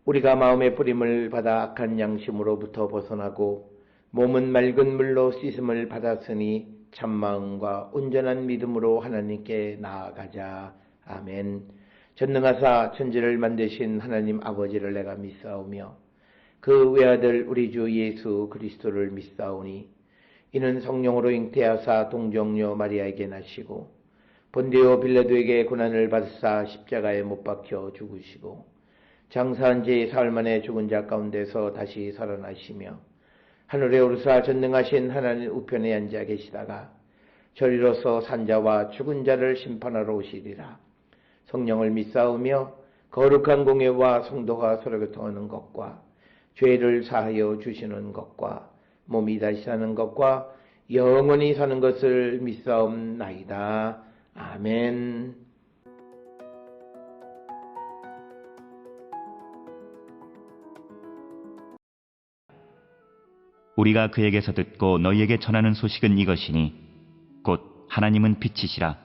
우리가 마음의 뿌림을 받아 악한 양심으로부터 벗어나고 몸은 맑은 물로 씻음을 받았으니 참마음과 온전한 믿음으로 하나님께 나아가자. 아멘. 전능하사 천지를 만드신 하나님 아버지를 내가 믿사오며 그 외아들 우리 주 예수 그리스도를 믿사오니 이는 성령으로 잉태하사 동정녀 마리아에게 나시고 본디오 빌라도에게 고난을 받으사 십자가에 못 박혀 죽으시고 장사한 지 사흘 만에 죽은 자 가운데서 다시 살아나시며 하늘에 오르사 전능하신 하나님 우편에 앉아 계시다가 저리로서 산자와 죽은 자를 심판하러 오시리라. 성령을 믿사오며 거룩한 공예와 성도가 서로 교통하는 것과 죄를 사하여 주시는 것과 몸이 다시 사는 것과 영원히 사는 것을 믿사옵나이다. 아멘. 우리가 그에게서 듣고 너희에게 전하는 소식은 이것이니 곧 하나님은 빛이시라.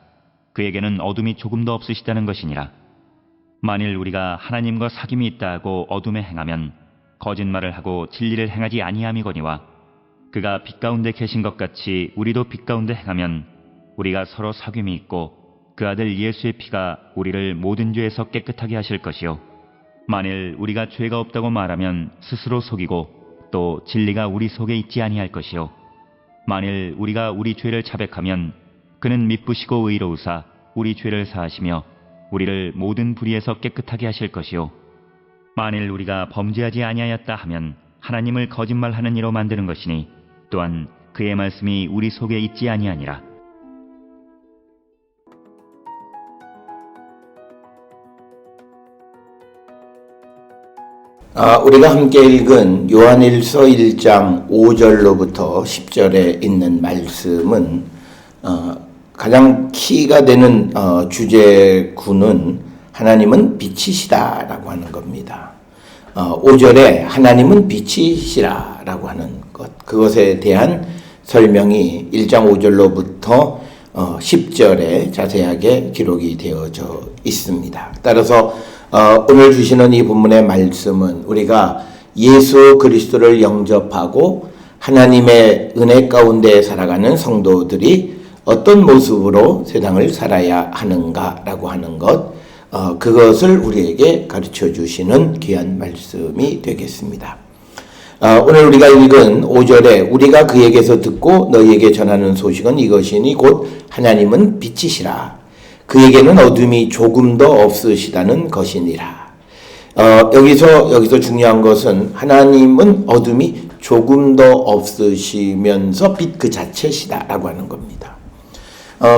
그에게는 어둠이 조금도 없으시다는 것이니라. 만일 우리가 하나님과 사귐이 있다 하고 어둠에 행하면 거짓말을 하고 진리를 행하지 아니함이거니와 그가 빛 가운데 계신 것 같이 우리도 빛 가운데 행하면 우리가 서로 사귐이 있고 그 아들 예수의 피가 우리를 모든 죄에서 깨끗하게 하실 것이요 만일 우리가 죄가 없다고 말하면 스스로 속이고 또 진리가 우리 속에 있지 아니할 것이요 만일 우리가 우리 죄를 자백하면 그는 미쁘시고 의로우사 우리 죄를 사하시며 우리를 모든 불의에서 깨끗하게 하실 것이요 만일 우리가 범죄하지 아니하였다 하면 하나님을 거짓말하는 이로 만드는 것이니 또한 그의 말씀이 우리 속에 있지 아니하니라. 우리가 함께 읽은 요한일서 1장 5절로부터 10절에 있는 말씀은 가장 키가 되는 주제구는 하나님은 빛이시다라고 하는 겁니다. 5절에 하나님은 빛이시라라고 하는 것, 그것에 대한 설명이 1장 5절로부터 10절에 자세하게 기록이 되어져 있습니다. 따라서 오늘 주시는 이 본문의 말씀은 우리가 예수 그리스도를 영접하고 하나님의 은혜 가운데 살아가는 성도들이 어떤 모습으로 세상을 살아야 하는가라고 하는 것, 그것을 우리에게 가르쳐 주시는 귀한 말씀이 되겠습니다. 오늘 우리가 읽은 5절에 우리가 그에게서 듣고 너희에게 전하는 소식은 이것이니 곧 하나님은 빛이시라. 그에게는 어둠이 조금도 없으시다는 것이니라. 여기서 중요한 것은 하나님은 어둠이 조금도 없으시면서 빛 그 자체시다라고 하는 겁니다.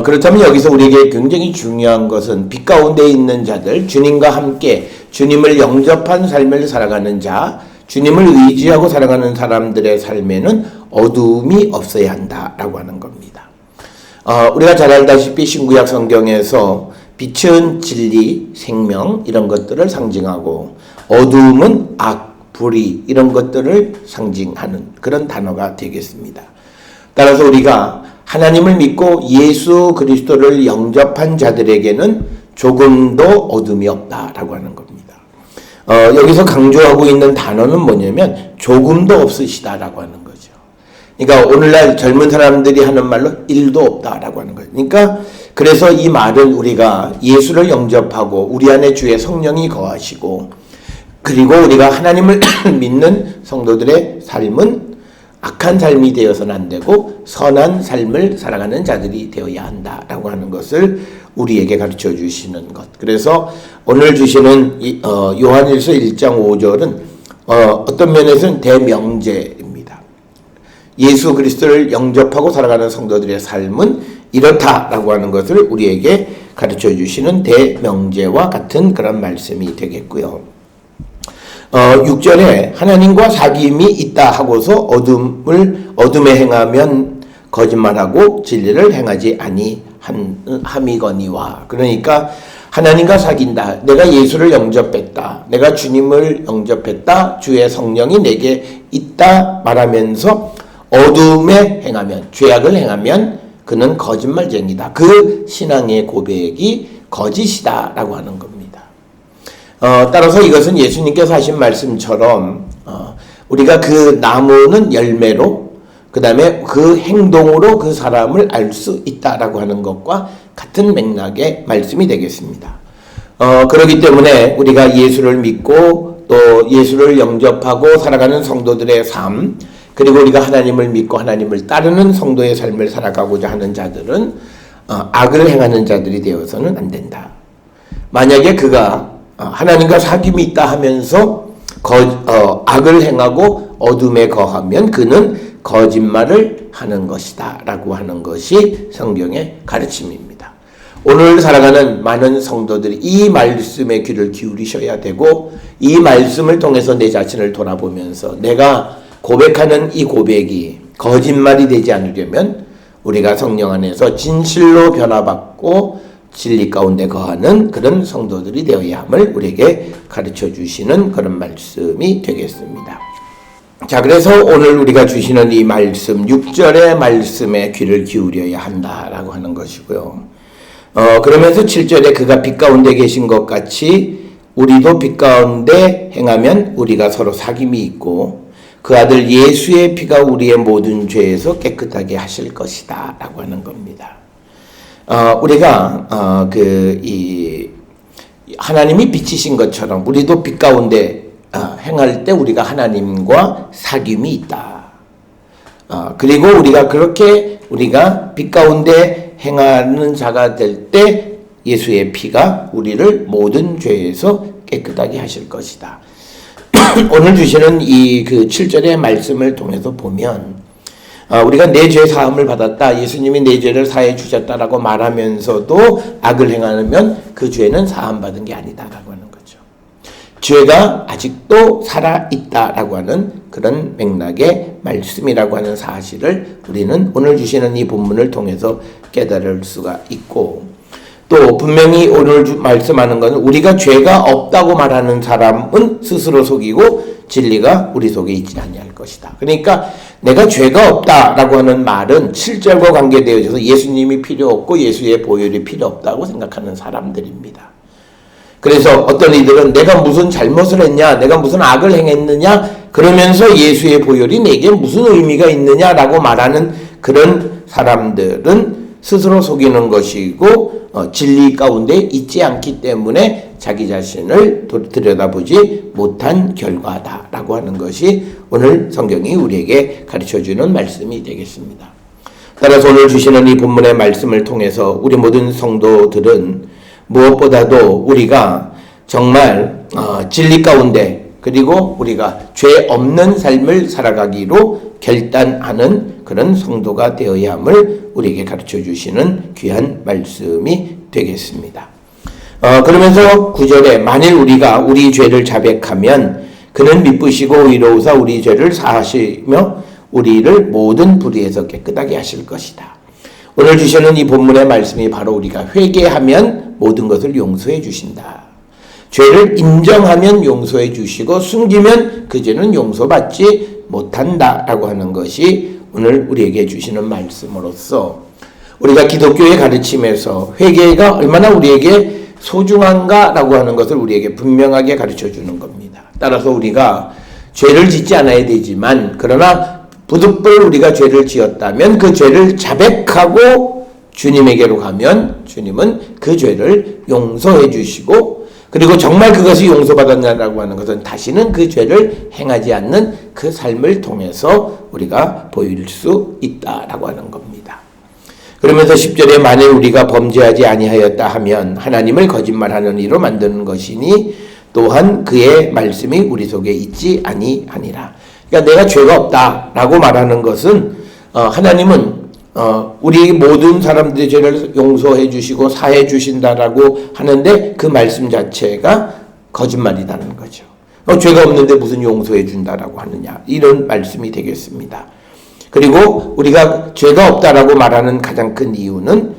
그렇다면 여기서 우리에게 굉장히 중요한 것은 빛 가운데 있는 자들, 주님과 함께 주님을 영접한 삶을 살아가는 자, 주님을 의지하고 살아가는 사람들의 삶에는 어둠이 없어야 한다라고 하는 겁니다. 우리가 잘 알다시피 신구약 성경에서 빛은 진리, 생명 이런 것들을 상징하고 어둠은 악, 불의 이런 것들을 상징하는 그런 단어가 되겠습니다. 따라서 우리가 하나님을 믿고 예수 그리스도를 영접한 자들에게는 조금도 어둠이 없다라고 하는 겁니다. 여기서 강조하고 있는 단어는 뭐냐면 조금도 없으시다라고 하는 거죠. 그러니까 오늘날 젊은 사람들이 하는 말로 1도 없다라고 하는 거예요. 그러니까 그래서 이 말은 우리가 예수를 영접하고 우리 안에 주의 성령이 거하시고 그리고 우리가 하나님을 믿는 성도들의 삶은 악한 삶이 되어서는 안 되고 선한 삶을 살아가는 자들이 되어야 한다라고 하는 것을 우리에게 가르쳐 주시는 것. 그래서 오늘 주시는 요한일서 1장 5절은 어떤 면에서는 대명제입니다. 예수 그리스도를 영접하고 살아가는 성도들의 삶은 이렇다라고 하는 것을 우리에게 가르쳐 주시는 대명제와 같은 그런 말씀이 되겠고요. 6절에 하나님과 사귐이 있다 하고서 어둠에 행하면 거짓말하고 진리를 행하지 아니함이거니와, 그러니까 하나님과 사귄다, 내가 예수를 영접했다, 내가 주님을 영접했다, 주의 성령이 내게 있다 말하면서 어둠에 행하면, 죄악을 행하면 그는 거짓말쟁이다. 그 신앙의 고백이 거짓이다라고 하는 겁니다. 따라서 이것은 예수님께서 하신 말씀처럼 우리가 그 나무는 열매로 그 다음에 그 행동으로 그 사람을 알 수 있다라고 하는 것과 같은 맥락의 말씀이 되겠습니다. 그렇기 때문에 우리가 예수를 믿고 또 예수를 영접하고 살아가는 성도들의 삶, 그리고 우리가 하나님을 믿고 하나님을 따르는 성도의 삶을 살아가고자 하는 자들은 악을 행하는 자들이 되어서는 안 된다. 만약에 그가 하나님과 사귐이 있다 하면서 악을 행하고 어둠에 거하면 그는 거짓말을 하는 것이다 라고 하는 것이 성경의 가르침입니다. 오늘 살아가는 많은 성도들이 이 말씀에 귀를 기울이셔야 되고, 이 말씀을 통해서 내 자신을 돌아보면서 내가 고백하는 이 고백이 거짓말이 되지 않으려면 우리가 성령 안에서 진실로 변화받고 진리 가운데 거하는 그런 성도들이 되어야 함을 우리에게 가르쳐 주시는 그런 말씀이 되겠습니다. 자, 그래서 오늘 우리가 주시는 이 말씀 6절의 말씀에 귀를 기울여야 한다라고 하는 것이고요. 그러면서 7절에 그가 빛 가운데 계신 것 같이 우리도 빛 가운데 행하면 우리가 서로 사귐이 있고 그 아들 예수의 피가 우리의 모든 죄에서 깨끗하게 하실 것이다 라고 하는 겁니다. 우리가 하나님이 빛이신 것처럼 우리도 빛 가운데 행할 때 우리가 하나님과 사귐이 있다. 그리고 우리가 그렇게 우리가 빛 가운데 행하는 자가 될 때 예수의 피가 우리를 모든 죄에서 깨끗하게 하실 것이다. 오늘 주시는 이 7절의 말씀을 통해서 보면 우리가 내 죄 사함을 받았다, 예수님이 내 죄를 사해 주셨다라고 말하면서도 악을 행하면 그 죄는 사함 받은 게 아니다라고 하는 거죠. 죄가 아직도 살아있다라고 하는 그런 맥락의 말씀이라고 하는 사실을 우리는 오늘 주시는 이 본문을 통해서 깨달을 수가 있고, 또 분명히 오늘 말씀하는 것은 우리가 죄가 없다고 말하는 사람은 스스로 속이고 진리가 우리 속에 있지 아니할 것이다. 그러니까 내가 죄가 없다라고 하는 말은 7절과 관계되어져서 예수님이 필요 없고 예수의 보혈이 필요 없다고 생각하는 사람들입니다. 그래서 어떤 이들은 내가 무슨 잘못을 했냐, 내가 무슨 악을 행했느냐, 그러면서 예수의 보혈이 내게 무슨 의미가 있느냐라고 말하는 그런 사람들은 스스로 속이는 것이고 진리 가운데 있지 않기 때문에 자기 자신을 들여다보지 못한 결과다라고 하는 것이 오늘 성경이 우리에게 가르쳐주는 말씀이 되겠습니다. 따라서 오늘 주시는 이 본문의 말씀을 통해서 우리 모든 성도들은 무엇보다도 우리가 정말 진리 가운데 그리고 우리가 죄 없는 삶을 살아가기로 결단하는 그런 성도가 되어야 함을 우리에게 가르쳐 주시는 귀한 말씀이 되겠습니다. 그러면서 9절에 만일 우리가 우리 죄를 자백하면 그는 미쁘시고 의로우사 우리 죄를 사하시며 우리를 모든 불의에서 깨끗하게 하실 것이다. 오늘 주시는 이 본문의 말씀이 바로 우리가 회개하면 모든 것을 용서해 주신다. 죄를 인정하면 용서해 주시고 숨기면 그 죄는 용서받지 못한다라고 하는 것이 오늘 우리에게 주시는 말씀으로서 우리가 기독교의 가르침에서 회개가 얼마나 우리에게 소중한가라고 하는 것을 우리에게 분명하게 가르쳐 주는 겁니다. 따라서 우리가 죄를 짓지 않아야 되지만 그러나 부득불 우리가 죄를 지었다면 그 죄를 자백하고 주님에게로 가면 주님은 그 죄를 용서해 주시고, 그리고 정말 그것이 용서받았냐라고 하는 것은 다시는 그 죄를 행하지 않는 그 삶을 통해서 우리가 보일 수 있다라고 하는 겁니다. 그러면서 10절에 만일 우리가 범죄하지 아니하였다 하면 하나님을 거짓말하는 이로 만드는 것이니 또한 그의 말씀이 우리 속에 있지 아니하니라. 그러니까 내가 죄가 없다라고 말하는 것은 하나님은 우리 모든 사람들의 죄를 용서해 주시고 사해 주신다라고 하는데 그 말씀 자체가 거짓말이라는 거죠. 죄가 없는데 무슨 용서해 준다라고 하느냐, 이런 말씀이 되겠습니다. 그리고 우리가 죄가 없다라고 말하는 가장 큰 이유는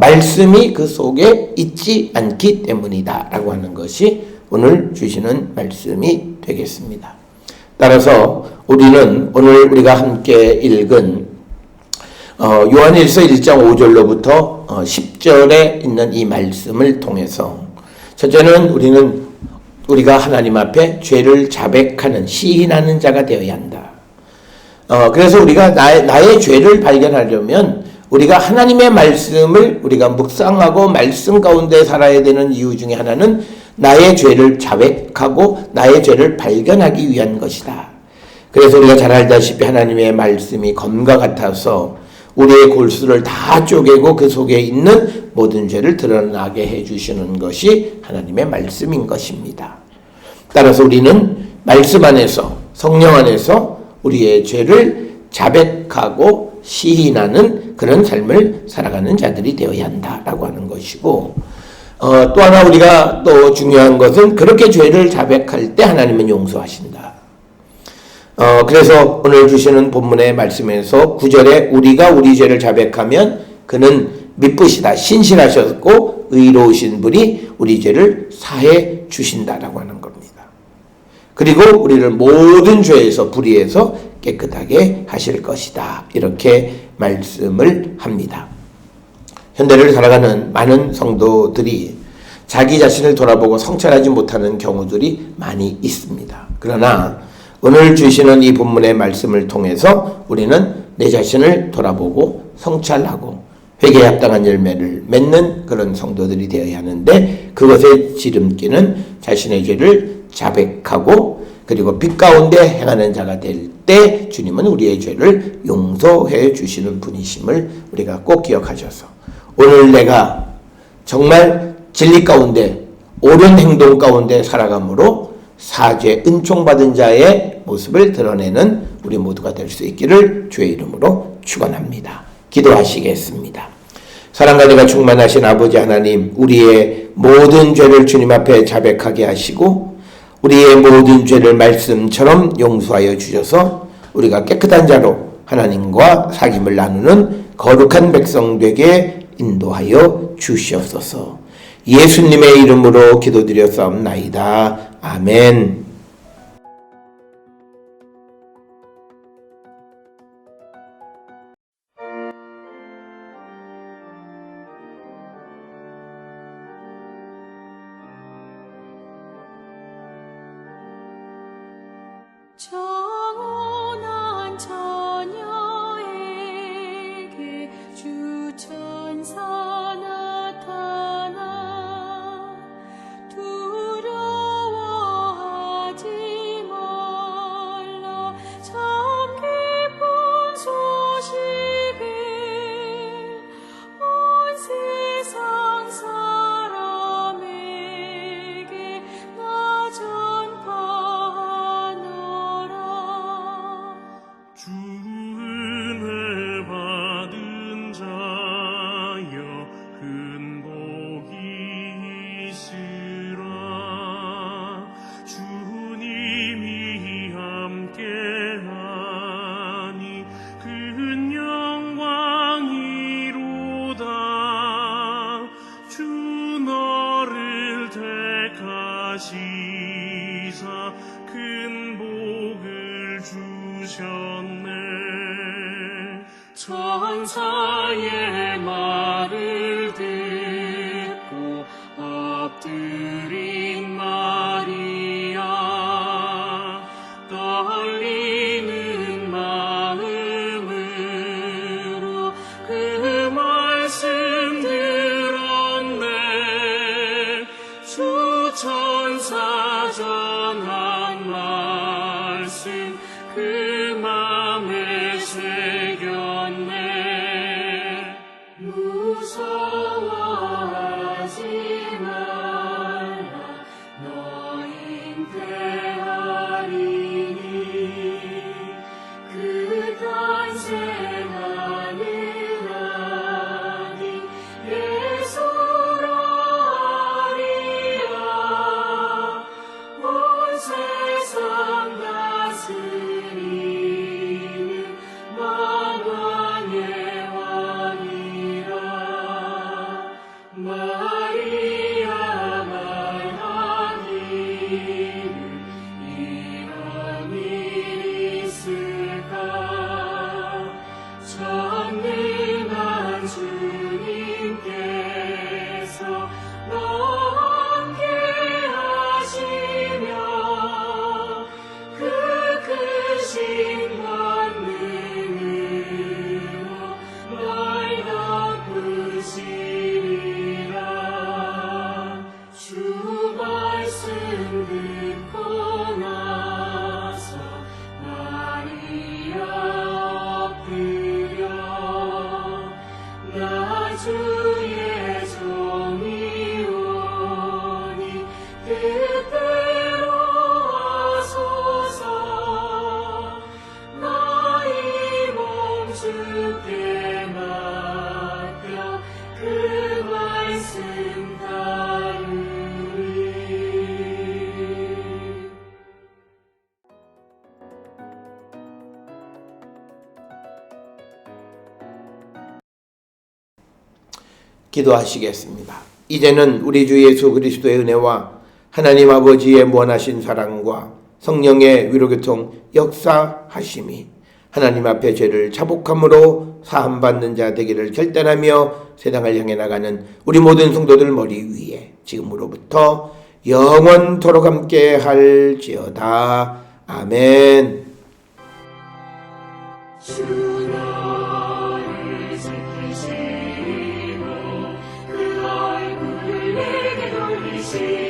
말씀이 그 속에 있지 않기 때문이다라고 하는 것이 오늘 주시는 말씀이 되겠습니다. 따라서 우리는 오늘 우리가 함께 읽은 요한일서 1장 5절로부터 10절에 있는 이 말씀을 통해서 첫째는 우리는 우리가 하나님 앞에 죄를 자백하는, 시인하는 자가 되어야 한다. 그래서 우리가 나의 죄를 발견하려면 우리가 하나님의 말씀을 우리가 묵상하고 말씀 가운데 살아야 되는 이유 중에 하나는 나의 죄를 자백하고 나의 죄를 발견하기 위한 것이다. 그래서 우리가 잘 알다시피 하나님의 말씀이 검과 같아서 우리의 골수를 다 쪼개고 그 속에 있는 모든 죄를 드러나게 해주시는 것이 하나님의 말씀인 것입니다. 따라서 우리는 말씀 안에서, 성령 안에서 우리의 죄를 자백하고 시인하는 그런 삶을 살아가는 자들이 되어야 한다라고 하는 것이고, 또 하나 우리가 또 중요한 것은 그렇게 죄를 자백할 때 하나님은 용서하신다. 그래서 오늘 주시는 본문의 말씀에서 9절에 우리가 우리 죄를 자백하면 그는 미쁘시다, 신실하셨고 의로우신 분이 우리 죄를 사해 주신다라고 하는 겁니다. 그리고 우리를 모든 죄에서 불의에서 깨끗하게 하실 것이다, 이렇게 말씀을 합니다. 현대를 살아가는 많은 성도들이 자기 자신을 돌아보고 성찰하지 못하는 경우들이 많이 있습니다. 그러나 오늘 주시는 이 본문의 말씀을 통해서 우리는 내 자신을 돌아보고 성찰하고 회개에 합당한 열매를 맺는 그런 성도들이 되어야 하는데, 그것의 지름길은 자신의 죄를 자백하고 그리고 빛 가운데 행하는 자가 될 때 주님은 우리의 죄를 용서해 주시는 분이심을 우리가 꼭 기억하셔서 오늘 내가 정말 진리 가운데 옳은 행동 가운데 살아감으로 사죄 은총받은 자의 모습을 드러내는 우리 모두가 될 수 있기를 주의 이름으로 축원합니다. 기도하시겠습니다. 사랑과 은혜가 충만하신 아버지 하나님, 우리의 모든 죄를 주님 앞에 자백하게 하시고 우리의 모든 죄를 말씀처럼 용서하여 주셔서 우리가 깨끗한 자로 하나님과 사귐을 나누는 거룩한 백성 되게 인도하여 주시옵소서. 예수님의 이름으로 기도드렸사옵나이다. 아멘. 청혼한 처녀에게 주 천사 나타나 두려워하지 말라 참 기쁜 소식을 온 세상 사람에게 나 전파하노라. 주 은혜 받은 자여 큰 복이 있으라. 주님이 함께하니 큰 영광이로다. 주 너를 택하시사 큰 복을 주셨네. 천사의 말을 듣고 엎드린 마리아 떨리는 마음으로 그 말씀 들었네. 주 천사 전한 말씀 그 맘에 새겼네. 무서워하지 말라 너흰 대하리니 그 탄생하는 아기 예수라 하리라. 온 세상 다스리 기도하시겠습니다. 이제는 우리 주 예수 그리스도의 은혜와 하나님 아버지의 무한하신 사랑과 성령의 위로교통 역사하심이 하나님 앞에 죄를 자복함으로 사함받는 자 되기를 결단하며 세상을 향해 나가는 우리 모든 성도들 머리 위에 지금으로부터 영원토록 함께 할지어다. 아멘. 주 너를 지키시고 그 얼굴을 내게 돌리시고